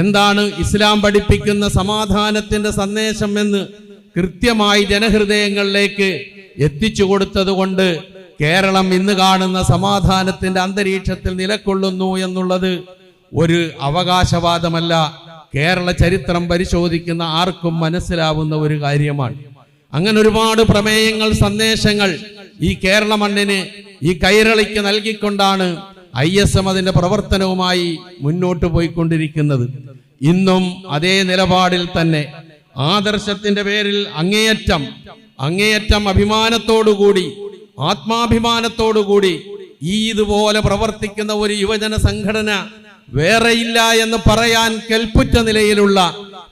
എന്താണ് ഇസ്ലാം പഠിപ്പിക്കുന്ന സമാധാനത്തിന്റെ സന്ദേശം എന്ന് കൃത്യമായി ജനഹൃദയങ്ങളിലേക്ക് എത്തിച്ചു കൊടുത്തത് കൊണ്ട് കേരളം ഇന്ന് കാണുന്ന സമാധാനത്തിന്റെ അന്തരീക്ഷത്തിൽ നിലകൊള്ളുന്നു എന്നുള്ളത് ഒരു അവകാശവാദമല്ല. കേരള ചരിത്രം പരിശോധിക്കുന്ന ആർക്കും മനസ്സിലാവുന്ന ഒരു കാര്യമാണ്. അങ്ങനെ ഒരുപാട് പ്രമേയങ്ങൾ, സന്ദേശങ്ങൾ ഈ കേരള മണ്ണിന്, ഈ കൈരളിക്ക് നൽകിക്കൊണ്ടാണ് ISM അതിന്റെ പ്രവർത്തനവുമായി മുന്നോട്ട് പോയിക്കൊണ്ടിരിക്കുന്നത്. ഇന്നും അതേ നിലപാടിൽ തന്നെ ആദർശത്തിന്റെ പേരിൽ അങ്ങേയറ്റം അഭിമാനത്തോടുകൂടി, ആത്മാഭിമാനത്തോടുകൂടി ഇതുപോലെ പ്രവർത്തിക്കുന്ന ഒരു യുവജന സംഘടന വേറെയില്ല എന്ന് പറയാൻ കെൽപ്പുറ്റ നിലയിലുള്ള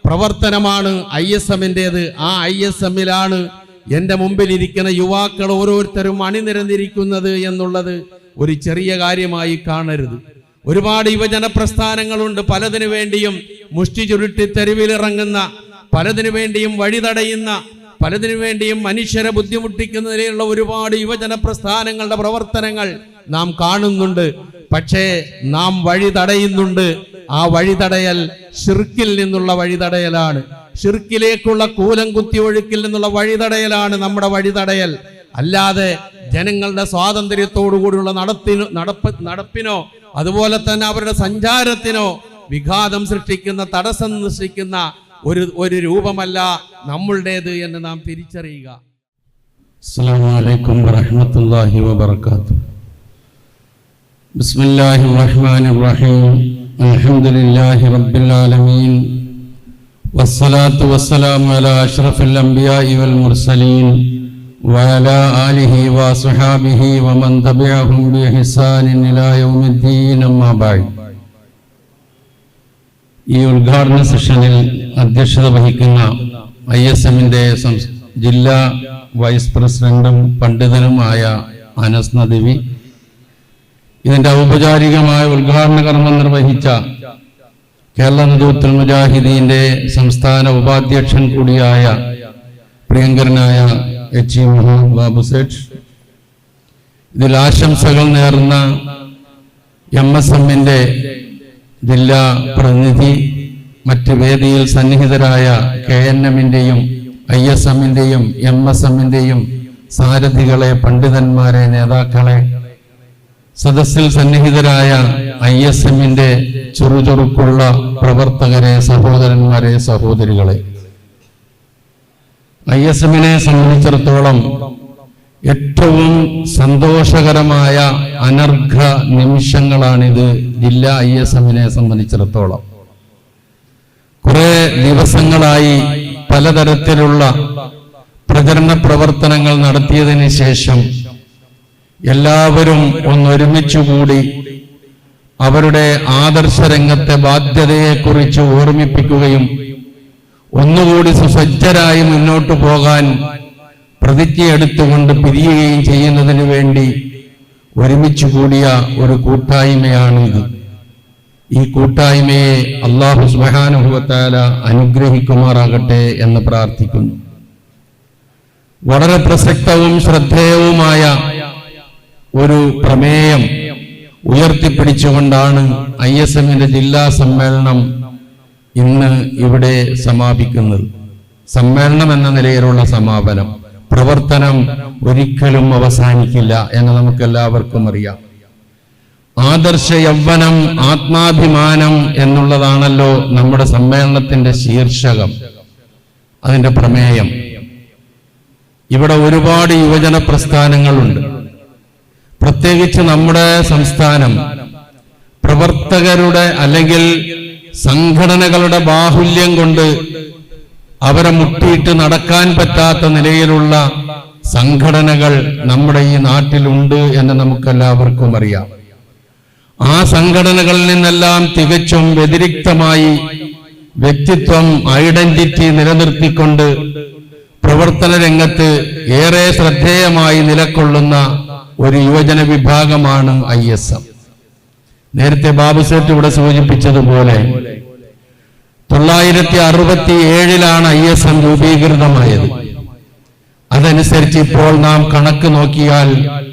പ്രവർത്തനമാണ് ISMന്റേത്. ആ ISMലാണ് എൻ്റെ മുമ്പിലിരിക്കുന്ന യുവാക്കൾ ഓരോരുത്തരും അണിനിരന്നിരിക്കുന്നത് എന്നുള്ളത് ഒരു ചെറിയ കാര്യമായി കാണരുത്. ഒരുപാട് യുവജന പ്രസ്ഥാനങ്ങളുണ്ട്. പലതിനു വേണ്ടിയും മുഷ്ടി ചുരുട്ടി തെരുവിലിറങ്ങുന്ന, പലതിനു വേണ്ടിയും വഴിതടയുന്ന, പലതിനു വേണ്ടിയും മനുഷ്യരെ ബുദ്ധിമുട്ടിക്കുന്ന നിലയിലുള്ള ഒരുപാട് യുവജന പ്രസ്ഥാനങ്ങളുടെ പ്രവർത്തനങ്ങൾ നാം കാണുന്നുണ്ട്. പക്ഷേ നാം വഴി തടയുന്നുണ്ട്. ആ വഴിതടയൽ ഷിർക്കിൽ നിന്നുള്ള വഴിതടയലാണ്. ഷിർക്കിലേക്കുള്ള കൂലം കുത്തി ഒഴുക്കിൽ നിന്നുള്ള വഴിതടയലാണ് നമ്മുടെ വഴിതടയൽ. അല്ലാതെ ജനങ്ങളുടെ സ്വാതന്ത്ര്യത്തോടുകൂടിയുള്ള നടപ്പിനോ അതുപോലെ തന്നെ അവരുടെ സഞ്ചാരത്തിനോ വിഘാതം സൃഷ്ടിക്കുന്ന, തടസ്സം സൃഷ്ടിക്കുന്ന ഒരു രൂപമല്ല നമ്മളുടേത് എന്ന് നാം തിരിച്ചറിയുക. അസ്സലാമു അലൈക്കും വറഹ്മത്തുള്ളാഹി വബറകാതുഹു. ബിസ്മില്ലാഹിർ റഹ്മാനിർ റഹീം. അൽഹംദുലില്ലാഹി റബ്ബിൽ ആലമീൻ. വസ്സലാത്തു വസ്സലാമു അലാ അഷ്റഫിൽ അംബിയാഇ വൽ മുർസലീൻ വഅലാ ആലിഹി വസ്വഹാബിഹി വമൻ തബിഅഹും ബിഇഹ്സാനിൻ ഇലാ യൗമിദ്ദീൻ. അമ്മാ ബഅദ്. ഈ ഉദ്ഘാടന സെഷനിൽ അധ്യക്ഷത വഹിക്കുന്ന ISMന്റെ ജില്ലാ വൈസ് പ്രസിഡന്റും പണ്ഡിതനുമായ അനസ് നദവി, ഇതിന്റെ ഔപചാരികമായ ഉദ്ഘാടന കർമ്മം നിർവഹിച്ച കേരള നദൂത്തുൽ മുജാഹിദീന്റെ സംസ്ഥാന ഉപാധ്യക്ഷൻ കൂടിയായ പ്രിയങ്കരനായ HE മുഹമ്മദ് ബാബു സേഠ്, ഇതിൽ ആശംസകൾ നേർന്ന MSMന്റെ ജില്ലാ പ്രതിനിധി, മറ്റ് വേദിയിൽ സന്നിഹിതരായ KNMന്റെയും ISMന്റെയും MSMന്റെയും സാരഥികളെ, പണ്ഡിതന്മാരെ, നേതാക്കളെ, സദസ്സിൽ സന്നിഹിതരായ ISMന്റെ ചുറുചുറുക്കുള്ള പ്രവർത്തകരെ, സഹോദരന്മാരെ, സഹോദരികളെ, ISMനെ സംബന്ധിച്ചിടത്തോളം ഏറ്റവും സന്തോഷകരമായ അനർഘ നിമിഷങ്ങളാണിത്. ജില്ലാ ISMനെ സംബന്ധിച്ചിടത്തോളം കുറെ ദിവസങ്ങളായി പലതരത്തിലുള്ള പ്രചരണ പ്രവർത്തനങ്ങൾ നടത്തിയതിന് ശേഷം എല്ലാവരും ഒന്നൊരുമിച്ചുകൂടി അവരുടെ ആദർശരംഗത്തെ ബാധ്യതയെക്കുറിച്ച് ഓർമ്മിപ്പിക്കുകയും ഒന്നുകൂടി സുസജ്ജരായി മുന്നോട്ടു പോകാൻ പ്രതിജ്ഞയെടുത്തുകൊണ്ട് പിരിയുകയും ചെയ്യുന്നതിന് വേണ്ടി ഒരുമിച്ചു കൂടിയ ഒരു കൂട്ടായ്മയാണിത്. ഈ കൂട്ടായ്മയെ അല്ലാഹു സുബ്ഹാനഹു വ തആല അനുഗ്രഹിക്കുമാറാകട്ടെ എന്ന് പ്രാർത്ഥിക്കുന്നു. വളരെ പ്രസക്തവും ശ്രദ്ധേയവുമായ ഒരു പ്രമേയം ഉയർത്തിപ്പിടിച്ചുകൊണ്ടാണ് ISMന്റെ ജില്ലാ സമ്മേളനം ഇന്ന് ഇവിടെ സമാപിക്കുന്നത്. സമ്മേളനം എന്ന നിലയിലുള്ള സമാപനം, പ്രവർത്തനം ഒരിക്കലും അവസാനിക്കില്ല എന്ന് നമുക്കെല്ലാവർക്കും അറിയാം. ആദർശ യൗവനം, ആത്മാഭിമാനം എന്നുള്ളതാണല്ലോ നമ്മുടെ സമ്മേളനത്തിന്റെ ശീർഷകം, അതിന്റെ പ്രമേയം. ഇവിടെ ഒരുപാട് യുവജന പ്രസ്ഥാനങ്ങളുണ്ട്. പ്രത്യേകിച്ച് നമ്മുടെ സംസ്ഥാനം പ്രവർത്തകരുടെ അല്ലെങ്കിൽ സംഘടനകളുടെ ബാഹുല്യം കൊണ്ട് അവരെ മുട്ടിയിട്ട് നടക്കാൻ പറ്റാത്ത നിലയിലുള്ള സംഘടനകൾ നമ്മുടെ ഈ നാട്ടിലുണ്ട് എന്ന് നമുക്കെല്ലാവർക്കും അറിയാം. ആ സംഘടനകളിൽ നിന്നെല്ലാം തികച്ചും വ്യതിരിക്തമായി വ്യക്തിത്വം, ഐഡന്റിറ്റി നിലനിർത്തിക്കൊണ്ട് പ്രവർത്തന രംഗത്ത് ഏറെ ശ്രദ്ധേയമായി നിലകൊള്ളുന്ന ഒരു യുവജന വിഭാഗമാണ് ISM. നേരത്തെ ബാബു സേഠ് ഇവിടെ സൂചിപ്പിച്ചതുപോലെ 1967 ISM രൂപീകൃതമായത്. അതനുസരിച്ച് ഇപ്പോൾ നാം കണക്ക് നോക്കിയാൽ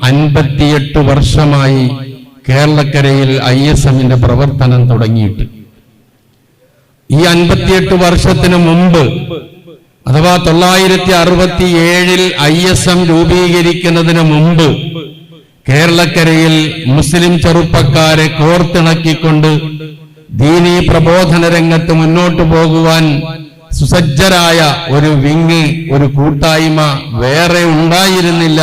58 വർഷമായി കേരളക്കരയിൽ ISMന്റെ പ്രവർത്തനം തുടങ്ങിയിട്ട്. ഈ 58 വർഷത്തിന് മുമ്പ് അഥവാ 967 ISM രൂപീകരിക്കുന്നതിന് മുമ്പ് കേരളക്കരയിൽ മുസ്ലിം ചെറുപ്പക്കാരെ കോർത്തിണക്കിക്കൊണ്ട് ദീനീ പ്രബോധന രംഗത്ത് മുന്നോട്ടു പോകുവാൻ സുസജ്ജരായ ഒരു വിങ്, ഒരു കൂട്ടായ്മ വേറെ ഉണ്ടായിരുന്നില്ല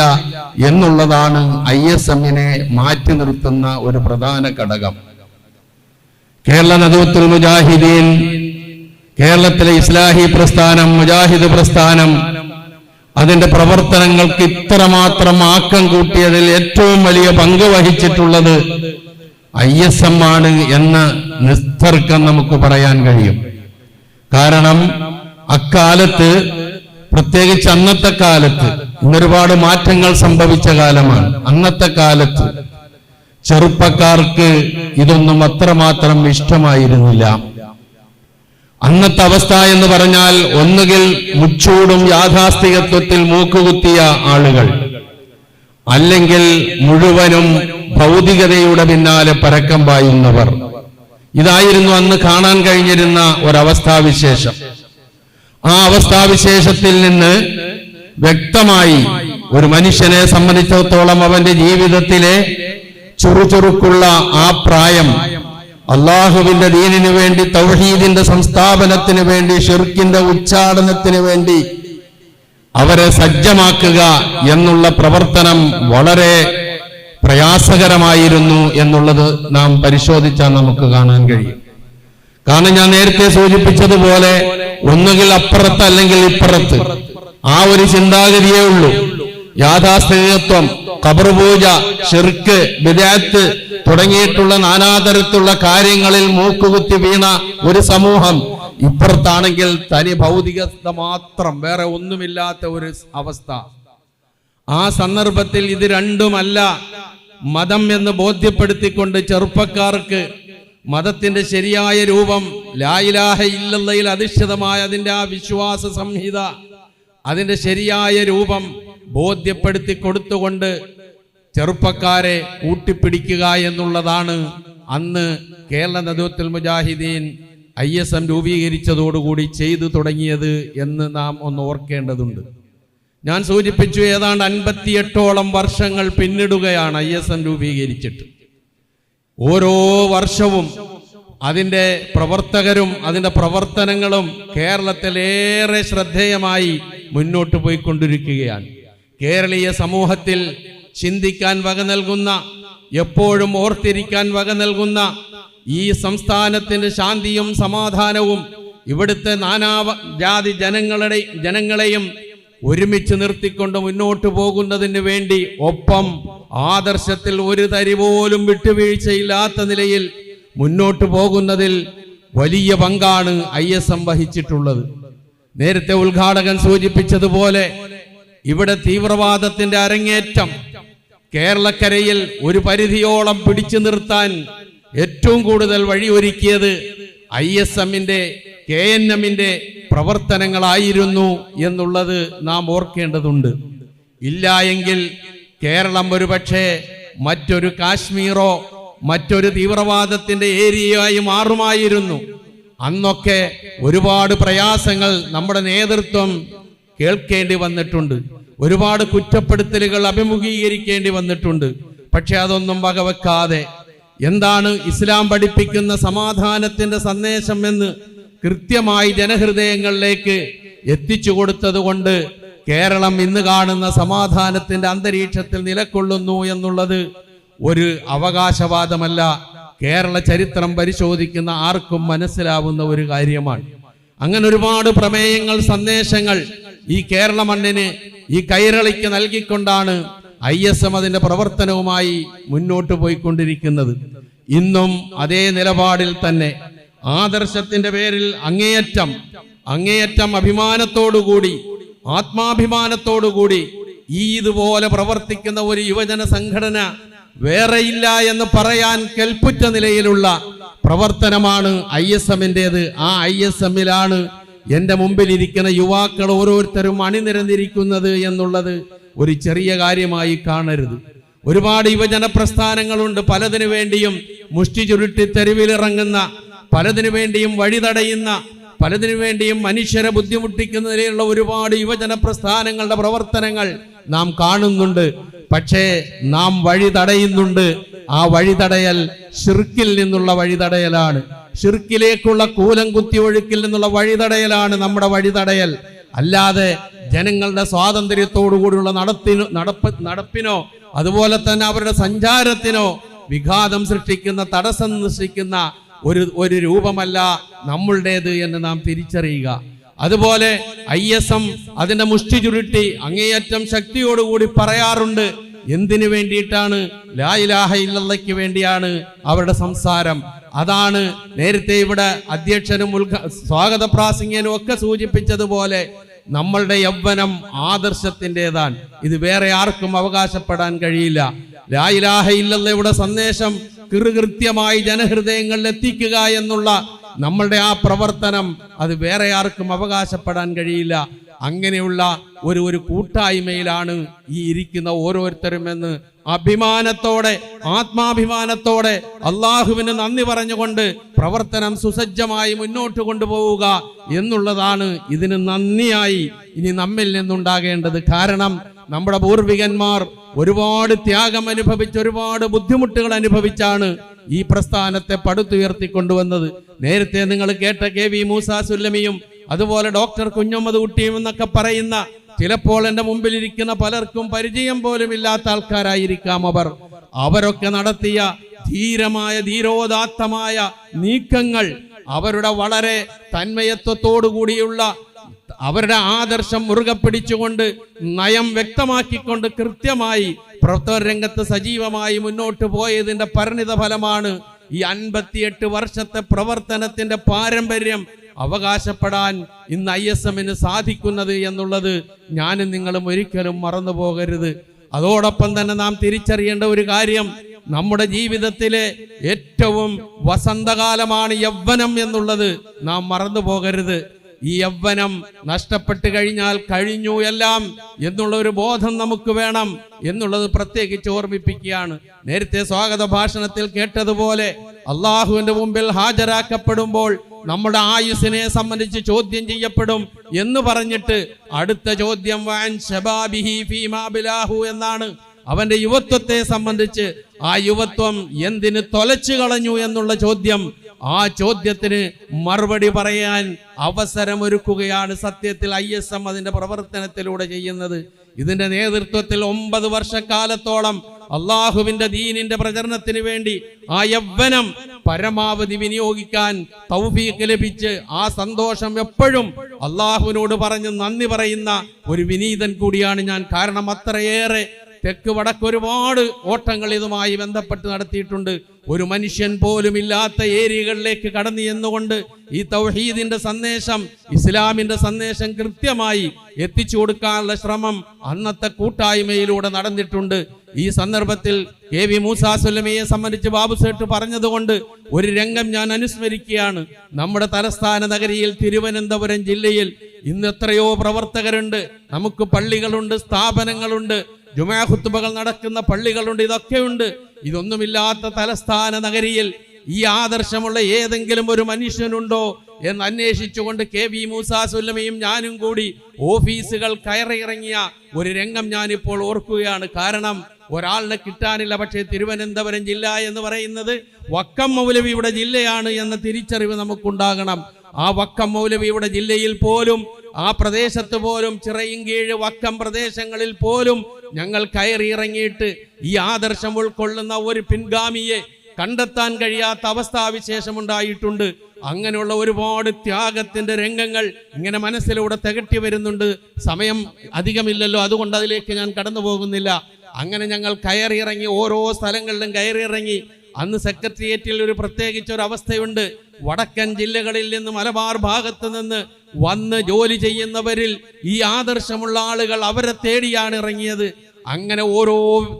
എന്നുള്ളതാണ് ISMനെ മാറ്റി നിർത്തുന്ന ഒരു പ്രധാന ഘടകം. കേരള നദവത്തുൽ മുജാഹിദീൻ, കേരളത്തിലെ ഇസ്ലാഹി പ്രസ്ഥാനം, മുജാഹിദ് പ്രസ്ഥാനം, അതിന്റെ പ്രവർത്തനങ്ങൾക്ക് ഇത്രമാത്രം ആക്കം കൂട്ടിയതിൽ ഏറ്റവും വലിയ പങ്ക് വഹിച്ചിട്ടുള്ളത് ISM ആണ് എന്ന് നിസ്തർക്കം നമുക്ക് പറയാൻ കഴിയും. കാരണം അക്കാലത്ത്, പ്രത്യേകിച്ച് അന്നത്തെ കാലത്ത്, ഇന്നൊരുപാട് മാറ്റങ്ങൾ സംഭവിച്ച കാലമാണ്. അന്നത്തെ കാലത്ത് ചെറുപ്പക്കാർക്ക് ഇതൊന്നും അത്രമാത്രം ഇഷ്ടമായിരുന്നില്ല. അന്നത്തെ അവസ്ഥ എന്ന് പറഞ്ഞാൽ ഒന്നുകിൽ മുച്ചൂടും യാഥാസ്ഥികത്വത്തിൽ മൂക്കുകുത്തിയ ആളുകൾ, അല്ലെങ്കിൽ മുഴുവനും ഭൗതികതയുടെ പിന്നാലെ പരക്കം പായുന്നവർ. ഇതായിരുന്നു അന്ന് കാണാൻ കഴിഞ്ഞിരുന്ന ഒരവസ്ഥാവിശേഷം. ആ അവസ്ഥാവിശേഷത്തിൽ നിന്ന് വ്യക്തമായി ഒരു മനുഷ്യനെ സംബന്ധിച്ചിടത്തോളം അവന്റെ ജീവിതത്തിലെ ചുറുചുറുക്കുള്ള ആ പ്രായം അള്ളാഹുവിന്റെ ദീനിനു വേണ്ടി, തൗഹീദിന്റെ സംസ്ഥാപനത്തിന് വേണ്ടി, ഷിർക്കിന്റെ ഉച്ചാടനത്തിന് വേണ്ടി അവരെ സജ്ജമാക്കുക എന്നുള്ള പ്രവർത്തനം വളരെ പ്രയാസകരമായിരുന്നു എന്നുള്ളത് നാം പരിശോധിച്ചാൽ നമുക്ക് കാണാൻ കഴിയും. കാരണം ഞാൻ നേരത്തെ സൂചിപ്പിച്ചതുപോലെ ഒന്നുകിൽ അപ്പുറത്ത് അല്ലെങ്കിൽ ഇപ്പുറത്ത് ആ ഒരു ചിന്താഗതിയേ ഉള്ളൂ. യാഥാസ്ഥികത്വം, ഖബർ പൂജ, ഷിർക്ക്, ബിദ്അത്ത് തുടങ്ങിയിട്ടുള്ള നാനാതരത്തിലുള്ള കാര്യങ്ങളിൽ മൂക്കുകുത്തി വീണ ഒരു സമൂഹം. ഇപ്പുറത്താണെങ്കിൽ തനി ഭൗതികത മാത്രം, വേറെ ഒന്നുമില്ലാത്ത ഒരു അവസ്ഥ. ആ സന്ദർഭത്തിൽ ഇത് രണ്ടുമല്ല മതം എന്ന് ബോധ്യപ്പെടുത്തിക്കൊണ്ട് ചെറുപ്പക്കാർക്ക് മതത്തിന്റെ ശരിയായ രൂപം, ലാ ഇലാഹ ഇല്ലല്ലാഹയിൽ അധിഷ്ഠിതമായ അതിന്റെ ആ വിശ്വാസ സംഹിത, അതിന്റെ ശരിയായ രൂപം ബോധ്യപ്പെടുത്തി കൊടുത്തുകൊണ്ട് ചെറുപ്പക്കാരെ കൂട്ടിപ്പിടിക്കുക എന്നുള്ളതാണ് അന്ന് കേരള നദവത്തുൽ മുജാഹിദീൻ ISM രൂപീകരിച്ചതോടുകൂടി ചെയ്തു തുടങ്ങിയത് എന്ന് നാം ഒന്ന് ഓർക്കേണ്ടതുണ്ട്. ഞാൻ സൂചിപ്പിച്ചു, ഏതാണ്ട് 58ഓളം വർഷങ്ങൾ പിന്നിടുകയാണ് ISM രൂപീകരിച്ചിട്ട്. ഓരോ വർഷവും അതിൻ്റെ പ്രവർത്തകരും അതിൻ്റെ പ്രവർത്തനങ്ങളും കേരളത്തിലേറെ ശ്രദ്ധേയമായി മുന്നോട്ട് പോയിക്കൊണ്ടിരിക്കുകയാണ്. കേരളീയ സമൂഹത്തിൽ ചിന്തിക്കാൻ വക നൽകുന്ന, എപ്പോഴും ഓർത്തിരിക്കാൻ വക നൽകുന്ന, ഈ സംസ്ഥാനത്തിന്റെ ശാന്തിയും സമാധാനവും ഇവിടുത്തെ നാനാജാതി ജനങ്ങളെയും ഒരുമിച്ച് നിർത്തിക്കൊണ്ട് മുന്നോട്ട് പോകുന്നതിന് വേണ്ടി, ഒപ്പം ആദർശത്തിൽ ഒരു തരി പോലും വിട്ടുവീഴ്ചയില്ലാത്ത നിലയിൽ മുന്നോട്ട് പോകുന്നതിൽ വലിയ പങ്കാണ് ISM വഹിച്ചിട്ടുള്ളത്. നേരത്തെ ഉദ്ഘാടകൻ സൂചിപ്പിച്ചതുപോലെ ഇവിടെ തീവ്രവാദത്തിന്റെ അരങ്ങേറ്റം കേരളക്കരയിൽ ഒരു പരിധിയോളം പിടിച്ചു നിർത്താൻ ഏറ്റവും കൂടുതൽ വഴിയൊരുക്കിയത് ISMന്റെ KNMന്റെ പ്രവർത്തനങ്ങളായിരുന്നു എന്നുള്ളത് നാം ഓർക്കേണ്ടതുണ്ട്. ഇല്ല എങ്കിൽ കേരളം ഒരുപക്ഷെ മറ്റൊരു കാശ്മീറോ മറ്റൊരു തീവ്രവാദത്തിന്റെ ഏരിയയായി മാറുമായിരുന്നു. അന്നൊക്കെ ഒരുപാട് പ്രയാസങ്ങൾ നമ്മുടെ നേതൃത്വം കേൾക്കേണ്ടി വന്നിട്ടുണ്ട്, ഒരുപാട് കുറ്റപ്പെടുത്തലുകൾ അഭിമുഖീകരിക്കേണ്ടി വന്നിട്ടുണ്ട്. പക്ഷെ അതൊന്നും വകവെക്കാതെ എന്താണ് ഇസ്ലാം പഠിപ്പിക്കുന്ന സമാധാനത്തിന്റെ സന്ദേശം എന്ന് കൃത്യമായി ജനഹൃദയങ്ങളിലേക്ക് എത്തിച്ചു കൊടുത്തത് കൊണ്ട് കേരളം ഇന്ന് കാണുന്ന സമാധാനത്തിന്റെ അന്തരീക്ഷത്തിൽ നിലകൊള്ളുന്നു എന്നുള്ളത് ഒരു അവകാശവാദമല്ല, കേരള ചരിത്രം പരിശോധിക്കുന്ന ആർക്കും മനസ്സിലാവുന്ന ഒരു കാര്യമാണ്. അങ്ങനെ ഒരുപാട് പ്രമേയങ്ങൾ, സന്ദേശങ്ങൾ ഈ കേരള മണ്ണിന്, ഈ കൈരളിക്ക് നൽകിക്കൊണ്ടാണ് ISM അതിന്റെ പ്രവർത്തനവുമായി മുന്നോട്ട് പോയിക്കൊണ്ടിരിക്കുന്നത്. ഇന്നും അതേ നിലപാടിൽ തന്നെ ആദർശത്തിന്റെ പേരിൽ അങ്ങേയറ്റം അഭിമാനത്തോടുകൂടി, ആത്മാഭിമാനത്തോടുകൂടി ഇതുപോലെ പ്രവർത്തിക്കുന്ന ഒരു യുവജന സംഘടന വേറെയില്ല എന്ന് പറയാൻ കെൽപ്പുറ്റ നിലയിലുള്ള പ്രവർത്തനമാണ് ISMന്റേത്. ആ ISMലാണ് എൻ്റെ മുമ്പിലിരിക്കുന്ന യുവാക്കൾ ഓരോരുത്തരും അണിനിരന്നിരിക്കുന്നത് എന്നുള്ളത് ഒരു ചെറിയ കാര്യമായി കാണരുത്. ഒരുപാട് യുവജന പ്രസ്ഥാനങ്ങളുണ്ട്, പലതിനു വേണ്ടിയും മുഷ്ടി ചുരുട്ടി തെരുവിലിറങ്ങുന്ന പലതിനു വേണ്ടിയും വഴിതടയുന്ന, പലതിനു വേണ്ടിയും മനുഷ്യരെ ബുദ്ധിമുട്ടിക്കുന്ന നിലയിലുള്ള ഒരുപാട് യുവജന പ്രസ്ഥാനങ്ങളുടെ പ്രവർത്തനങ്ങൾ നാം കാണുന്നുണ്ട്. പക്ഷേ നാം വഴി തടയുന്നുണ്ട്. ആ വഴി തടയൽ ഷിർക്കിൽ നിന്നുള്ള വഴി തടയലാണ്. ഷിർക്കിലേക്കുള്ള കൂലം കുത്തി ഒഴുക്കിൽ നിന്നുള്ള വഴി തടയലാണ് നമ്മുടെ വഴി തടയൽ. അല്ലാതെ ജനങ്ങളുടെ സ്വാതന്ത്ര്യത്തോടുകൂടിയുള്ള നടപ്പിനോ അതുപോലെ തന്നെ അവരുടെ സഞ്ചാരത്തിനോ വിഘാതം സൃഷ്ടിക്കുന്ന, തടസ്സം സൃഷ്ടിക്കുന്ന ഒരു രൂപമല്ല നമ്മളുടേത് എന്ന് നാം തിരിച്ചറിയുക. അതുപോലെ ISM അതിന്റെ മുഷ്ടി ചുരുട്ടി അങ്ങേയറ്റം ശക്തിയോടുകൂടി പറയാറുണ്ട്. എന്തിനു വേണ്ടിയിട്ടാണ്? ലാ ഇലാഹ ഇല്ലല്ലാഹ്ക്ക് വേണ്ടിയാണ് അവരുടെ സംസാരം. അതാണ് നേരത്തെ ഇവിടെ അധ്യക്ഷനും സ്വാഗത പ്രാസംഗികനും ഒക്കെ സൂചിപ്പിച്ചതുപോലെ നമ്മളുടെ യൗവനം ആദർശത്തിൻ്റെതാണ്. ഇത് വേറെ ആർക്കും അവകാശപ്പെടാൻ കഴിയില്ല. ലാ ഇലാഹ ഇല്ലല്ലാഹയുടെ സന്ദേശം കൃത്യമായി ജനഹൃദയങ്ങളിൽ എത്തിക്കുക എന്നുള്ള നമ്മളുടെ ആ പ്രവർത്തനം അത് വേറെ ആർക്കും അവകാശപ്പെടാൻ കഴിയില്ല. അങ്ങനെയുള്ള ഒരു കൂട്ടായ്മയിലാണ് ഈ ഇരിക്കുന്ന ഓരോരുത്തരും എന്ന് അഭിമാനത്തോടെ, ആത്മാഭിമാനത്തോടെ അള്ളാഹുവിന് നന്ദി പറഞ്ഞുകൊണ്ട് പ്രവർത്തനം സുസജ്ജമായി മുന്നോട്ട് കൊണ്ടുപോവുക എന്നുള്ളതാണ് ഇതിന് നന്ദിയായി ഇനി നമ്മിൽ നിന്നുണ്ടാകേണ്ടത്. കാരണം നമ്മുടെ പൂർവികന്മാർ ഒരുപാട് ത്യാഗം അനുഭവിച്ച്, ഒരുപാട് ബുദ്ധിമുട്ടുകൾ അനുഭവിച്ചാണ് ഈ പ്രസ്ഥാനത്തെ പടുത്തുയർത്തിക്കൊണ്ടുവന്നത്. നേരത്തെ നിങ്ങൾ കേട്ട KV മൂസാ സുല്ലമിയും അതുപോലെ ഡോക്ടർ കുഞ്ഞമ്മദ് കുട്ടിയും എന്നൊക്കെ പറയുന്ന, ചിലപ്പോൾ എൻ്റെ മുമ്പിലിരിക്കുന്ന പലർക്കും പരിചയം പോലും ഇല്ലാത്ത ആൾക്കാരായിരിക്കാം അവരൊക്കെ നടത്തിയ ധീരോദാത്തമായ നീക്കങ്ങൾ, അവരുടെ വളരെ തന്മയത്വത്തോടുകൂടിയുള്ള അവരുടെ ആദർശം മുറുകെ പിടിച്ചുകൊണ്ട്, നയം വ്യക്തമാക്കിക്കൊണ്ട് കൃത്യമായി പ്രവർത്തന രംഗത്ത് സജീവമായി മുന്നോട്ട് പോയതിന്റെ പരിണിത ഫലമാണ് ഈ 58 വർഷത്തെ പ്രവർത്തനത്തിന്റെ പാരമ്പര്യം അവകാശപ്പെടാൻ ഇന്ന് ISMന് സാധിക്കുന്നത് എന്നുള്ളത് ഞാനും നിങ്ങളും ഒരിക്കലും മറന്നു പോകരുത്. അതോടൊപ്പം തന്നെ നാം തിരിച്ചറിയേണ്ട ഒരു കാര്യം, നമ്മുടെ ജീവിതത്തിലെ ഏറ്റവും വസന്തകാലമാണ് യൗവനം എന്നുള്ളത് നാം മറന്നു പോകരുത്. ഈ യൗവനം നഷ്ടപ്പെട്ടു കഴിഞ്ഞാൽ കഴിഞ്ഞു എല്ലാം എന്നുള്ള ഒരു ബോധം നമുക്ക് വേണം എന്നുള്ളത് പ്രത്യേകിച്ച് ഓർമ്മിപ്പിക്കുകയാണ്. നേരത്തെ സ്വാഗത ഭാഷണത്തിൽ കേട്ടതുപോലെ അള്ളാഹുവിന്റെ മുമ്പിൽ ഹാജരാക്കപ്പെടുമ്പോൾ നമ്മുടെ ആയുസ്സിനെ സംബന്ധിച്ച് ചോദ്യം ചെയ്യപ്പെടും എന്ന് പറഞ്ഞിട്ട് അടുത്ത ചോദ്യം വഅൻ ശബാബിഹി ഫീമാ ബിലാഹു എന്നാണ്. അവന്റെ യുവത്വത്തെ സംബന്ധിച്ച് ആ യുവത്വം എന്തിന് തൊലച്ചു കളഞ്ഞു എന്നുള്ള ചോദ്യം, ആ ചോദ്യത്തിന് മറുപടി പറയാൻ അവസരമൊരുക്കുകയാണ് സത്യത്തിൽ ISM അതിന്റെ പ്രവർത്തനത്തിലൂടെ ചെയ്യുന്നത്. ഇതിന്റെ നേതൃത്വത്തിൽ 9 വർഷക്കാലത്തോളം അള്ളാഹുവിന്റെ ദീനിന്റെ പ്രചരണത്തിന് വേണ്ടി ആ യൗവനം പരമാവധി വിനിയോഗിക്കാൻ തൗഫീഖ് ലഭിച്ച് ആ സന്തോഷം എപ്പോഴും അള്ളാഹുവിനോട് പറഞ്ഞ് നന്ദി പറയുന്ന ഒരു വിനീതൻ കൂടിയാണ് ഞാൻ. കാരണം അത്രയേറെ തെക്ക് വടക്ക് ഒരുപാട് ഓട്ടങ്ങൾ ഇതുമായി ബന്ധപ്പെട്ട് നടത്തിയിട്ടുണ്ട്. ഒരു മനുഷ്യൻ പോലും ഇല്ലാത്ത ഏരിയകളിലേക്ക് കടന്നു ചെന്നുകൊണ്ട് ഈ തൗഹീദിന്റെ സന്ദേശം, ഇസ്ലാമിന്റെ സന്ദേശം കൃത്യമായി എത്തിച്ചു കൊടുക്കാനുള്ള ശ്രമം അന്നത്തെ കൂട്ടായ്മയിലൂടെ നടന്നിട്ടുണ്ട്. ഈ സന്ദർഭത്തിൽ KV മൂസാ സുല്ലമിയെ സംബന്ധിച്ച് ബാബു സേട്ട് പറഞ്ഞതുകൊണ്ട് ഒരു രംഗം ഞാൻ അനുസ്മരിക്കുകയാണ്. നമ്മുടെ തലസ്ഥാന നഗരിയിൽ തിരുവനന്തപുരം ജില്ലയിൽ ഇന്ന് എത്രയോ പ്രവർത്തകരുണ്ട്. നമുക്ക് പള്ളികളുണ്ട്, സ്ഥാപനങ്ങളുണ്ട്, ജുമാ ഖുത്ബകൾ നടക്കുന്ന പള്ളികളുണ്ട്, ഇതൊക്കെയുണ്ട്. ഇതൊന്നുമില്ലാത്ത തലസ്ഥാന നഗരിയിൽ ഈ ആദർശമുള്ള ഏതെങ്കിലും ഒരു മനുഷ്യനുണ്ടോ എന്ന് അന്വേഷിച്ചുകൊണ്ട് KV മൂസാ സുല്ലമിയും ഞാനും കൂടി ഓഫീസുകൾ കയറിയിറങ്ങിയ ഒരു രംഗം ഞാനിപ്പോൾ ഓർക്കുകയാണ്. കാരണം ഒരാളിനെ കിട്ടാനില്ല. പക്ഷേ തിരുവനന്തപുരം ജില്ല എന്ന് പറയുന്നത് വക്കം മൗലവിയുടെ ജില്ലയാണ് എന്ന തിരിച്ചറിവ് നമുക്കുണ്ടാകണം. ആ വക്കം മൗലവിയുടെ ജില്ലയിൽ പോലും, ആ പ്രദേശത്ത് പോലും, ചിറയിൻകീഴ് വക്കം പ്രദേശങ്ങളിൽ പോലും ഞങ്ങൾ കയറിയിറങ്ങിയിട്ട് ഈ ആദർശം ഉൾക്കൊള്ളുന്ന ഒരു പിൻഗാമിയെ കണ്ടെത്താൻ കഴിയാത്ത അവസ്ഥാവിശേഷമുണ്ടായിട്ടുണ്ട്. അങ്ങനെയുള്ള ഒരുപാട് ത്യാഗത്തിന്റെ രംഗങ്ങൾ ഇങ്ങനെ മനസ്സിലൂടെ തികട്ടി വരുന്നുണ്ട്. സമയം അധികമില്ലല്ലോ, അതുകൊണ്ട് അതിലേക്ക് ഞാൻ കടന്നു പോകുന്നില്ല. അങ്ങനെ ഞങ്ങൾ കയറിയിറങ്ങി, ഓരോ സ്ഥലങ്ങളിലും കയറിയിറങ്ങി. അന്ന് സെക്രട്ടേറിയറ്റിൽ ഒരു പ്രത്യേകിച്ച് ഒരു അവസ്ഥയുണ്ട്. വടക്കൻ ജില്ലകളിൽ നിന്ന്, മലബാർ ഭാഗത്ത് നിന്ന് വന്ന് ജോലി ചെയ്യുന്നവരിൽ ഈ ആദർശമുള്ള ആളുകൾ അവരെ തേടിയാണ് ഇറങ്ങിയത്. അങ്ങനെ ഓരോ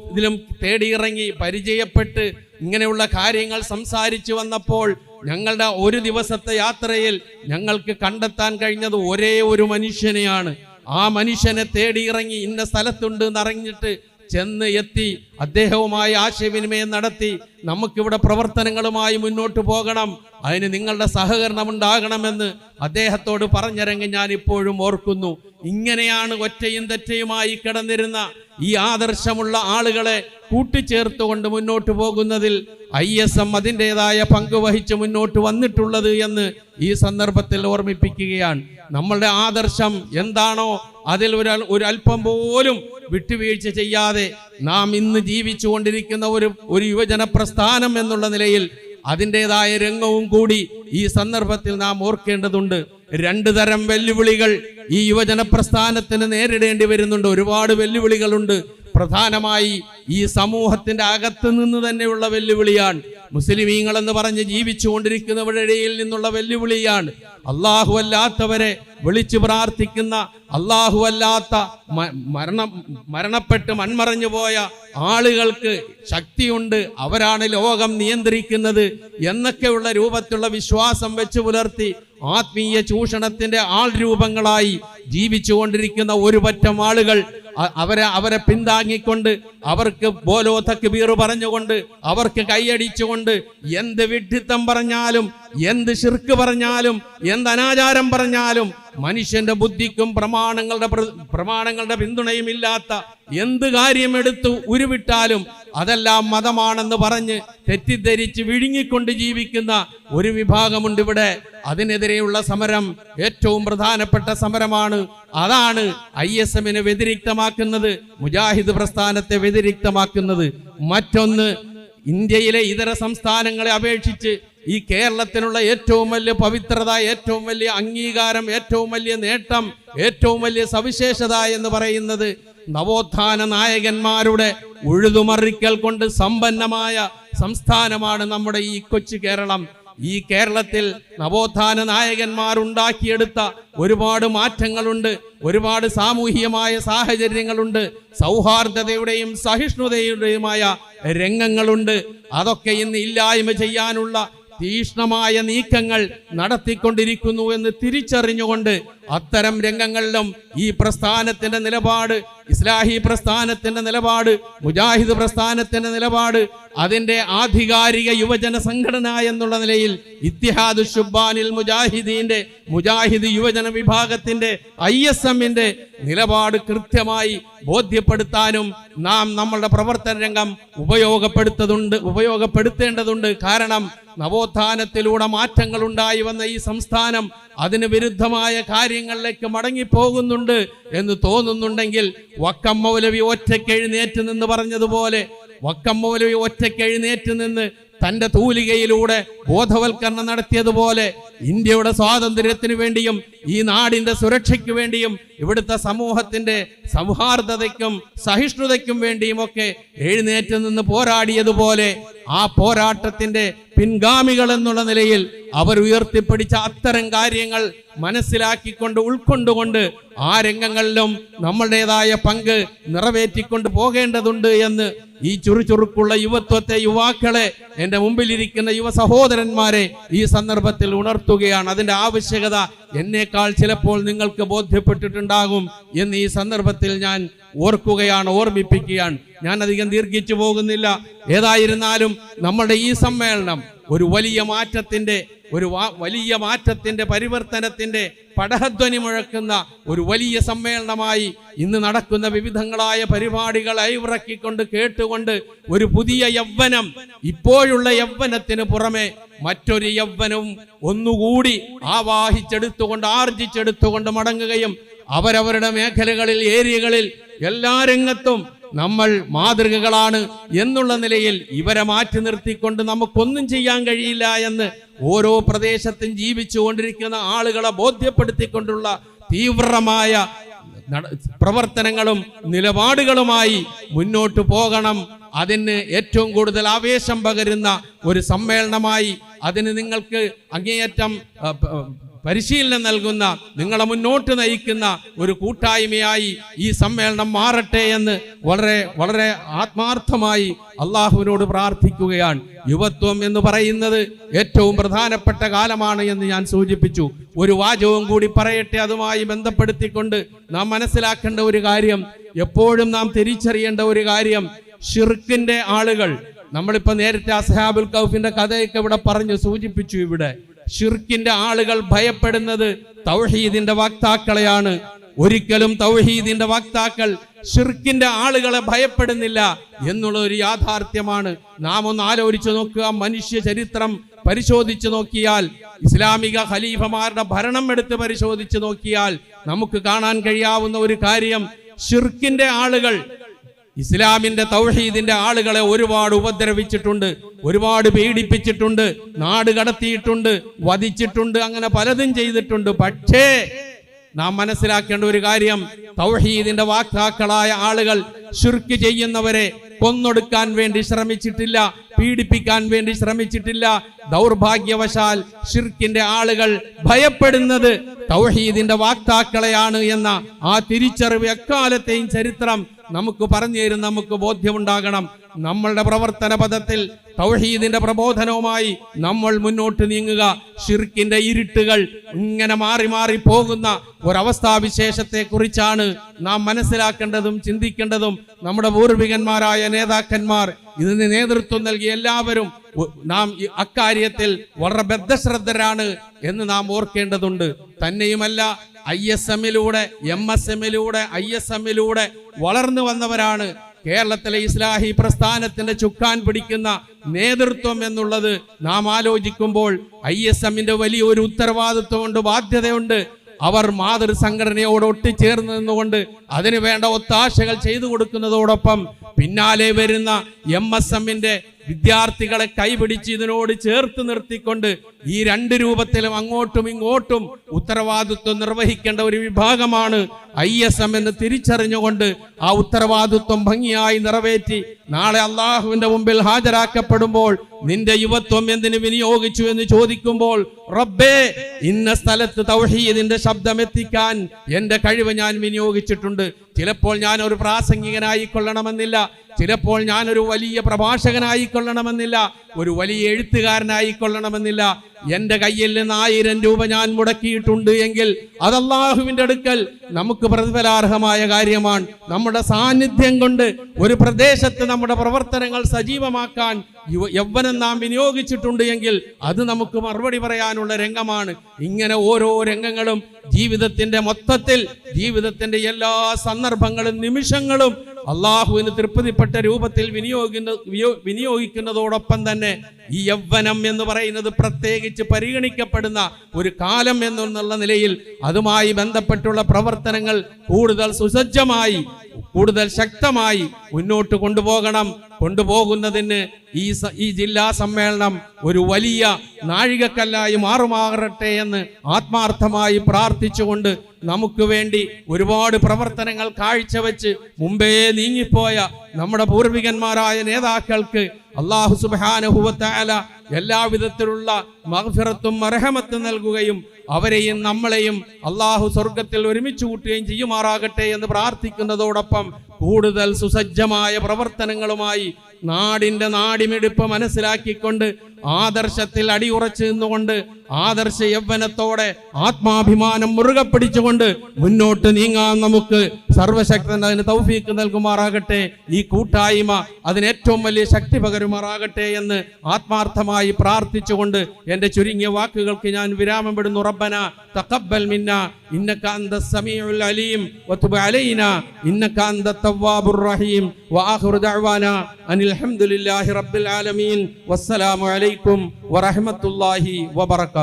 ഇതിലും തേടിയിറങ്ങി പരിചയപ്പെട്ട് ഇങ്ങനെയുള്ള കാര്യങ്ങൾ സംസാരിച്ചു വന്നപ്പോൾ ഞങ്ങളുടെ ഒരു ദിവസത്തെ യാത്രയിൽ ഞങ്ങൾക്ക് കണ്ടെത്താൻ കഴിഞ്ഞത് ഒരേ ഒരു മനുഷ്യനെയാണ്. ആ മനുഷ്യനെ തേടിയിറങ്ങി ഇന്ന സ്ഥലത്തുണ്ട് എന്നറിഞ്ഞിട്ട് ചെന്ന് എത്തി അദ്ദേഹവുമായി ആശയവിനിമയം നടത്തി നമുക്കിവിടെ പ്രവർത്തനങ്ങളുമായി മുന്നോട്ട് പോകണം, അതിന് നിങ്ങളുടെ സഹകരണം ഉണ്ടാകണമെന്ന് അദ്ദേഹത്തോട് പറഞ്ഞിറങ്ങി ഞാൻ ഇപ്പോഴും ഓർക്കുന്നു. ഇങ്ങനെയാണ് ഒറ്റയും തെറ്റയുമായി കിടന്നിരുന്ന ഈ ആദർശമുള്ള ആളുകളെ കൂട്ടിച്ചേർത്തുകൊണ്ട് മുന്നോട്ട് പോകുന്നതിൽ ISM അതിൻ്റെതായ പങ്ക് വഹിച്ച് മുന്നോട്ട് വന്നിട്ടുള്ളത് എന്ന് ഈ സന്ദർഭത്തിൽ ഓർമ്മിപ്പിക്കുകയാണ്. നമ്മളുടെ ആദർശം എന്താണോ അതിൽ ഒരല്പം പോലും വിട്ടുവീഴ്ച ചെയ്യാതെ നാം ഇന്ന് ജീവിച്ചു കൊണ്ടിരിക്കുന്ന ഒരു യുവജന പ്രസ്ഥാനം എന്നുള്ള നിലയിൽ അതിൻ്റെതായ രംഗവും കൂടി ഈ സന്ദർഭത്തിൽ നാം ഓർക്കേണ്ടതുണ്ട്. 2 തരം വെല്ലുവിളികൾ ഈ യുവജന പ്രസ്ഥാനത്തിന് നേരിടേണ്ടി വരുന്നുണ്ട്. ഒരുപാട് വെല്ലുവിളികളുണ്ട്. പ്രധാനമായി ഈ സമൂഹത്തിന്റെ അകത്ത് നിന്ന് തന്നെയുള്ള വെല്ലുവിളിയാണ്. മുസ്ലിമീങ്ങൾ എന്ന് പറഞ്ഞ് ജീവിച്ചു കൊണ്ടിരിക്കുന്നവരുടെ ഇടയിൽ നിന്നുള്ള വെല്ലുവിളിയാണ്. അല്ലാഹു അല്ലാത്തവരെ വിളിച്ചു പ്രാർത്ഥിക്കുന്ന, അല്ലാഹു അല്ലാത്ത മരണപ്പെട്ട് മൺമറഞ്ഞു പോയ ആളുകൾക്ക് ശക്തിയുണ്ട്, അവരാണ് ലോകം നിയന്ത്രിക്കുന്നത് എന്നൊക്കെയുള്ള രൂപത്തിലുള്ള വിശ്വാസം വെച്ച് പുലർത്തി ആത്മീയ ചൂഷണത്തിന്റെ ആൾ രൂപങ്ങളായി ജീവിച്ചുകൊണ്ടിരിക്കുന്ന ഒരു പറ്റം ആളുകൾ അവരെ പിന്താങ്ങിക്കൊണ്ട്, അവർക്ക് ബോലോ തക്ബീർ പറഞ്ഞുകൊണ്ട്, അവർക്ക് കൈയടിച്ചുകൊണ്ട് എന്ത് വിഡ്ഢിത്തം പറഞ്ഞാലും, എന്ത് ശിർക്ക് പറഞ്ഞാലും, എന്ത് അനാചാരം പറഞ്ഞാലും, മനുഷ്യന്റെ ബുദ്ധിക്കും പ്രമാണങ്ങളുടെ പിന്തുണയും ഇല്ലാത്ത എന്ത് കാര്യമെടുത്ത് ഉരുവിട്ടാലും അതെല്ലാം മതമാണെന്ന് പറഞ്ഞ് തെറ്റിദ്ധരിച്ച് വിഴുങ്ങിക്കൊണ്ട് ജീവിക്കുന്ന ഒരു വിഭാഗമുണ്ട് ഇവിടെ. അതിനെതിരെയുള്ള സമരം ഏറ്റവും പ്രധാനപ്പെട്ട സമരമാണ്. അതാണ് ISMനെ വ്യതിരിക്തമാക്കുന്നത്, മുജാഹിദ് പ്രസ്ഥാനത്തെ വ്യതിരിക്തമാക്കുന്നത്. മറ്റൊന്ന്, ഇന്ത്യയിലെ ഇതര സംസ്ഥാനങ്ങളെ അപേക്ഷിച്ച് ഈ കേരളത്തിനുള്ള ഏറ്റവും വലിയ പവിത്രത, ഏറ്റവും വലിയ അംഗീകാരം, ഏറ്റവും വലിയ നേട്ടം, ഏറ്റവും വലിയ സവിശേഷത എന്ന് പറയുന്നത് നവോത്ഥാന നായകന്മാരുടെ ഉഴുതുമറിക്കൽ കൊണ്ട് സമ്പന്നമായ സംസ്ഥാനമാണ് നമ്മുടെ ഈ കൊച്ചു കേരളം. ഈ കേരളത്തിൽ നവോത്ഥാന നായകന്മാർ ഉണ്ടാക്കിയെടുത്ത ഒരുപാട് മാറ്റങ്ങളുണ്ട്, ഒരുപാട് സാമൂഹികമായ സാഹചര്യങ്ങളുണ്ട്, സൗഹാർദ്ദതയുടെയും സഹിഷ്ണുതയുടെയുമായ രംഗങ്ങളുണ്ട്. അതൊക്കെ ഇന്ന് ഇല്ലായ്മ ചെയ്യാനുള്ള തീക്ഷ്ണമായ നീക്കങ്ങൾ നടത്തിക്കൊണ്ടിരിക്കുന്നു എന്ന് തിരിച്ചറിഞ്ഞുകൊണ്ട് അത്തരം രംഗങ്ങളിലും ഈ പ്രസ്ഥാനത്തിന്റെ നിലപാട്, ഇസ്ലാഹി പ്രസ്ഥാനത്തിന്റെ നിലപാട്, മുജാഹിദ് പ്രസ്ഥാനത്തിന്റെ നിലപാട്, അതിന്റെ ആധികാരിക യുവജന സംഘടന എന്നുള്ള നിലയിൽ ഇത്തിഹാദ് ശുബ്ബാനിൽ മുജാഹിദീന്റെ മുജാഹിദ് യുവജന വിഭാഗത്തിന്റെ ISMന്റെ നിലപാട് കൃത്യമായി ബോധ്യപ്പെടുത്താനും നാം നമ്മളുടെ പ്രവർത്തന രംഗം ഉപയോഗപ്പെടുത്തേണ്ടതുണ്ട്. കാരണം നവോത്ഥാനത്തിലൂടെ മാറ്റങ്ങൾ ഉണ്ടായി വന്ന ഈ സംസ്ഥാനം അതിന് വിരുദ്ധമായ കാര്യങ്ങളിലേക്ക് മടങ്ങിപ്പോകുന്നുണ്ട് എന്ന് തോന്നുന്നുണ്ടെങ്കിൽ വക്കം മൗലവി ഒറ്റയ്ക്കെഴുന്നേറ്റ് നിന്ന് പറഞ്ഞതുപോലെ, വക്കം മൗലവി ഒറ്റയ്ക്കെഴുന്നേറ്റ് നിന്ന് തന്റെ തൂലികയിലൂടെ ബോധവൽക്കരണം നടത്തിയതുപോലെ ഇന്ത്യയുടെ സ്വാതന്ത്ര്യത്തിന് വേണ്ടിയും ഈ നാടിന്റെ സുരക്ഷയ്ക്ക് വേണ്ടിയും ഇവിടുത്തെ സമൂഹത്തിന്റെ സൗഹാർദ്ദതയ്ക്കും സഹിഷ്ണുതയ്ക്കും വേണ്ടിയും ഒക്കെ എഴുന്നേറ്റ് നിന്ന് പോരാടിയതുപോലെ ആ പോരാട്ടത്തിന്റെ പിൻഗാമികൾ എന്നുള്ള നിലയിൽ അവർ ഉയർത്തിപ്പിടിച്ച അത്തരം കാര്യങ്ങൾ മനസ്സിലാക്കിക്കൊണ്ട് ഉൾക്കൊണ്ടുകൊണ്ട് ആ രംഗങ്ങളിലും നമ്മളുടേതായ പങ്ക് നിറവേറ്റിക്കൊണ്ട് പോകേണ്ടതുണ്ട് എന്ന് ഈ ചുറുചുറുക്കുള്ള യുവത്വത്തെ, യുവാക്കളെ, എൻ്റെ മുമ്പിലിരിക്കുന്ന യുവ സഹോദരന്മാരെ ഈ സന്ദർഭത്തിൽ ഉണർത്തുകയാണ്. അതിൻ്റെ ആവശ്യകത എന്നേക്കാൾ ചിലപ്പോൾ നിങ്ങൾക്ക് ബോധ്യപ്പെട്ടിട്ടുണ്ടാകും എന്ന് ഈ സന്ദർഭത്തിൽ ഞാൻ ഓർമ്മിപ്പിക്കുകയാണ്. ഞാൻ അധികം ദീർഘിച്ചു പോകുന്നില്ല. ഏതായിരുന്നാലും നമ്മുടെ ഈ സമ്മേളനം ഒരു വലിയ മാറ്റത്തിന്റെ പരിവർത്തനത്തിന്റെ പടഹധ്വനി മുഴക്കുന്ന ഒരു വലിയ സമ്മേളനമായി ഇന്ന് നടക്കുന്ന വിവിധങ്ങളായ പരിപാടികൾ അയവിറക്കിക്കൊണ്ട് കേട്ടുകൊണ്ട് ഒരു പുതിയ യൗവനം, ഇപ്പോഴുള്ള യൗവനത്തിന് പുറമെ മറ്റൊരു യൗവനവും ഒന്നുകൂടി ആവാഹിച്ചെടുത്തുകൊണ്ട് ആർജിച്ചെടുത്തുകൊണ്ട് മടങ്ങുകയും അവരവരുടെ മേഖലകളിൽ, ഏരിയകളിൽ, എല്ലാ രംഗത്തും നമ്മൾ മാതൃകകളാണ് എന്നുള്ള നിലയിൽ ഇവരെ മാറ്റി നിർത്തിക്കൊണ്ട് നമുക്കൊന്നും ചെയ്യാൻ കഴിയില്ല എന്ന് ഓരോ പ്രദേശത്തും ജീവിച്ചു കൊണ്ടിരിക്കുന്ന ആളുകളെ ബോധ്യപ്പെടുത്തിക്കൊണ്ടുള്ള തീവ്രമായ പ്രവർത്തനങ്ങളും നിലപാടുകളുമായി മുന്നോട്ട് പോകണം. അതിന് ഏറ്റവും കൂടുതൽ ആവേശം പകരുന്ന ഒരു സമ്മേളനമായി, അതിന് നിങ്ങൾക്ക് അങ്ങേയറ്റം പരിശീലനം നൽകുന്ന, നിങ്ങളെ മുന്നോട്ട് നയിക്കുന്ന ഒരു കൂട്ടായ്മയായി ഈ സമ്മേളനം മാറട്ടെ എന്ന് വളരെ വളരെ ആത്മാർത്ഥമായി അള്ളാഹുവിനോട് പ്രാർത്ഥിക്കുകയാണ്. യുവത്വം എന്ന് പറയുന്നത് ഏറ്റവും പ്രധാനപ്പെട്ട കാലമാണ് എന്ന് ഞാൻ സൂചിപ്പിച്ചു. ഒരു വാചകവും കൂടി പറയട്ടെ. അതുമായി ബന്ധപ്പെടുത്തിക്കൊണ്ട് നാം മനസ്സിലാക്കേണ്ട ഒരു കാര്യം, എപ്പോഴും നാം തിരിച്ചറിയേണ്ട ഒരു കാര്യം, ഷിർക്കിന്റെ ആളുകൾ, നമ്മളിപ്പോ നേരത്തെ അസ്ഹാബുൽ കൗഫിന്റെ കഥയൊക്കെ ഇവിടെ പറഞ്ഞു സൂചിപ്പിച്ചു. ഇവിടെ ഷിർക്കിന്റെ ആളുകൾ ഭയപ്പെടുന്നത് തൗഹീദിന്റെ വക്താക്കളെയാണ്. ഒരിക്കലും തൗഹീദിന്റെ വക്താക്കൾ ഷിർക്കിന്റെ ആളുകളെ ഭയപ്പെടുന്നില്ല എന്നുള്ള ഒരു യാഥാർത്ഥ്യമാണ്. നാം ഒന്ന് ആലോചിച്ചു നോക്കുക, മനുഷ്യ ചരിത്രം പരിശോധിച്ചു നോക്കിയാൽ, ഇസ്ലാമിക ഖലീഫമാരുടെ ഭരണം എടുത്ത് പരിശോധിച്ചു നോക്കിയാൽ നമുക്ക് കാണാൻ കഴിയാവുന്ന ഒരു കാര്യം, ഷിർക്കിന്റെ ആളുകൾ ഇസ്ലാമിന്റെ തൗഹീദിന്റെ ആളുകളെ ഒരുപാട് ഉപദ്രവിച്ചിട്ടുണ്ട്, ഒരുപാട് പീഡിപ്പിച്ചിട്ടുണ്ട്, നാട് കടത്തിയിട്ടുണ്ട്, വധിച്ചിട്ടുണ്ട്, അങ്ങനെ പലതും ചെയ്തിട്ടുണ്ട്. പക്ഷേ നാം മനസ്സിലാക്കേണ്ട ഒരു കാര്യം, തൗഹീദിന്റെ വാക്താക്കളായ ആളുകൾ ശിർക്ക് ചെയ്യുന്നവരെ കൊന്നൊടുക്കാൻ വേണ്ടി ശ്രമിച്ചിട്ടില്ല, പീഡിപ്പിക്കാൻ വേണ്ടി ശ്രമിച്ചിട്ടില്ല. ദൗർഭാഗ്യവശാൽ ശിർക്കിന്റെ ആളുകൾ ഭയപ്പെടുന്നത് തൗഹീദിന്റെ വാക്താക്കളെയാണ് എന്ന ആ തിരിച്ചറിവ് എക്കാലത്തെയും ചരിത്രം നമുക്ക് പറഞ്ഞു തരും. നമുക്ക് ബോധ്യമുണ്ടാകണം. നമ്മളുടെ പ്രവർത്തന പദത്തിൽ തൗഹീദിന്റെ പ്രബോധനവുമായി നമ്മൾ മുന്നോട്ട് നീങ്ങുക. ശിർക്കിന്റെ ഇരുട്ടുകൾ ഇങ്ങനെ മാറി മാറി പോകുന്ന ഒരവസ്ഥാവിശേഷത്തെ കുറിച്ചാണ് നാം മനസ്സിലാക്കേണ്ടതും ചിന്തിക്കേണ്ടതും. നമ്മുടെ പൂർവികന്മാരായ നേതാക്കന്മാർ, ഇതിന് നേതൃത്വം നൽകിയ എല്ലാവരും നാം അക്കാര്യത്തിൽ വളരെ ബദ്ധശ്രദ്ധരാണ് എന്ന് നാം ഓർക്കേണ്ടതുണ്ട്. തന്നെയുമല്ല, ISMലൂടെ MSMലൂടെ ISMലൂടെ വളർന്നു വന്നവരാണ് കേരളത്തിലെ ഇസ്ലാഹി പ്രസ്ഥാനത്തിന്റെ ചുക്കാൻ പിടിക്കുന്ന നേതൃത്വം എന്നുള്ളത് നാം ആലോചിക്കുമ്പോൾ ISMന്റെ വലിയൊരു ഉത്തരവാദിത്വമുണ്ട്, ബാധ്യതയുണ്ട്. അവർ മാതൃസംഘടനയോട് ഒട്ടിച്ചേർന്ന് നിന്നുകൊണ്ട് അതിനു വേണ്ട ഒത്താശകൾ ചെയ്തു കൊടുക്കുന്നതോടൊപ്പം പിന്നാലെ വരുന്ന MSMന്റെ വിദ്യാർത്ഥികളെ കൈപിടിച്ച് ഇതിനോട് ചേർത്ത് നിർത്തിക്കൊണ്ട് ഈ രണ്ട് രൂപത്തിലും അങ്ങോട്ടും ഇങ്ങോട്ടും ഉത്തരവാദിത്വം നിർവഹിക്കേണ്ട ഒരു വിഭാഗമാണ് ISM എന്ന് തിരിച്ചറിഞ്ഞുകൊണ്ട് ആ ഉത്തരവാദിത്വം ഭംഗിയായി നിറവേറ്റി നാളെ അള്ളാഹുവിന്റെ മുമ്പിൽ ഹാജരാക്കപ്പെടുമ്പോൾ നിന്റെ യുവത്വം എന്തിനു വിനിയോഗിച്ചു എന്ന് ചോദിക്കുമ്പോൾ, റബ്ബേ, ഇന്ന സ്ഥലത്ത് തൗഹീദിന്റെ ശബ്ദം എത്തിക്കാൻ എന്റെ കഴിവ് ഞാൻ വിനിയോഗിച്ചിട്ടുണ്ട്. ചിലപ്പോൾ ഞാൻ ഒരു പ്രാസംഗികനായി കൊള്ളണമെന്നില്ല, ചിലപ്പോൾ ഞാനൊരു വലിയ പ്രഭാഷകനായി കൊള്ളണമെന്നില്ല, ഒരു വലിയ എഴുത്തുകാരനായി കൊള്ളണമെന്നില്ല. എന്റെ കയ്യിൽ നിന്ന് 1000 രൂപ ഞാൻ മുടക്കിയിട്ടുണ്ട് എങ്കിൽ അത് അല്ലാഹുവിന്റെ അടുക്കൽ നമുക്ക് പ്രതിഫലാർഹമായ കാര്യമാണ്. നമ്മുടെ സാന്നിധ്യം കൊണ്ട് ഒരു പ്രദേശത്ത് നമ്മുടെ പ്രവർത്തനങ്ങൾ സജീവമാക്കാൻ യൗവനം നാം വിനിയോഗിച്ചിട്ടുണ്ട് എങ്കിൽ അത് നമുക്ക് മറുപടി പറയാനുള്ള രംഗമാണ്. ഇങ്ങനെ ഓരോ രംഗങ്ങളും ജീവിതത്തിന്റെ മൊത്തത്തിൽ, ജീവിതത്തിന്റെ എല്ലാ സന്ദർഭങ്ങളും നിമിഷങ്ങളും അള്ളാഹുവിന് തൃപ്തിപ്പെട്ട രൂപത്തിൽ വിനിയോഗിക്കുന്നതോടൊപ്പം തന്നെ ഈ യൗവനം എന്ന് പറയുന്നത് പ്രത്യേകിച്ച് പരിഗണിക്കപ്പെടുന്ന ഒരു കാലം എന്നുള്ള നിലയിൽ അതുമായി ബന്ധപ്പെട്ടുള്ള പ്രവർത്തനങ്ങൾ കൂടുതൽ സുസജ്ജമായി, കൂടുതൽ ശക്തമായി മുന്നോട്ട് കൊണ്ടുപോകുന്നതിന് ഈ ജില്ലാ സമ്മേളനം ഒരു വലിയ നാഴികക്കല്ലായി മാറുമാറട്ടെ എന്ന് ആത്മാർത്ഥമായി പ്രാർത്ഥിച്ചുകൊണ്ട് നമുക്ക് വേണ്ടി ഒരുപാട് പ്രവർത്തനങ്ങൾ കാഴ്ചവെച്ച് മുമ്പേ നീങ്ങിപ്പോയ നമ്മുടെ പൂർവികന്മാരായ നേതാക്കൾക്ക് അല്ലാഹു സുബ്ഹാനഹു വ തആല എല്ലാവിധത്തിലുള്ള മഗ്ഫിറത്തും മർഹമത്തും നൽകുകയും അവരെയും നമ്മളെയും അല്ലാഹു സ്വർഗത്തിൽ ഒരുമിച്ച് കൂട്ടുകയും ചെയ്യുമാറാകട്ടെ എന്ന് പ്രാർത്ഥിക്കുന്നതോടൊപ്പം കൂടുതൽ സുസജ്ജമായ പ്രവർത്തനങ്ങളുമായി നാടിന്റെ നാടിമിടിപ്പ് മനസ്സിലാക്കിക്കൊണ്ട് ആദർശത്തിൽ അടിയുറച്ചു നിന്നുകൊണ്ട് ആദർശ യൗവനത്തോടെ ആത്മാഭിമാനം മുറുകെ പിടിച്ചുകൊണ്ട് മുന്നോട്ട് നീങ്ങാൻ നമുക്ക് സർവശക്തൻ അതിന് തൗഫീക്ക് നൽകുമാറാകട്ടെ. ഈ കൂട്ടായ്മ അതിന് ഏറ്റവും വലിയ ശക്തി പകരുമാറാകട്ടെ എന്ന് ആത്മാർത്ഥമായി പ്രാർത്ഥിച്ചുകൊണ്ട് എൻ്റെ ചുരുങ്ങിയ വാക്കുകൾക്ക് ഞാൻ വിരാമമിടുന്നു. റബ്ബന തഖബ്ബൽ മിന്നാ ഇന്നക അന്തസ് സമീഉൽ അലീം വതുബ് അലൈനാ ഇന്നക അന്തത് തവ്വാബുർ റഹീം വആഖിറു ദഅവാനാ അനിൽ ഹംദുലില്ലാഹി റബ്ബിൽ ആലമീൻ. വസ്സലാമു അലൈക്കും വറഹ്മത്തുള്ളാഹി വബറകാതുഹു.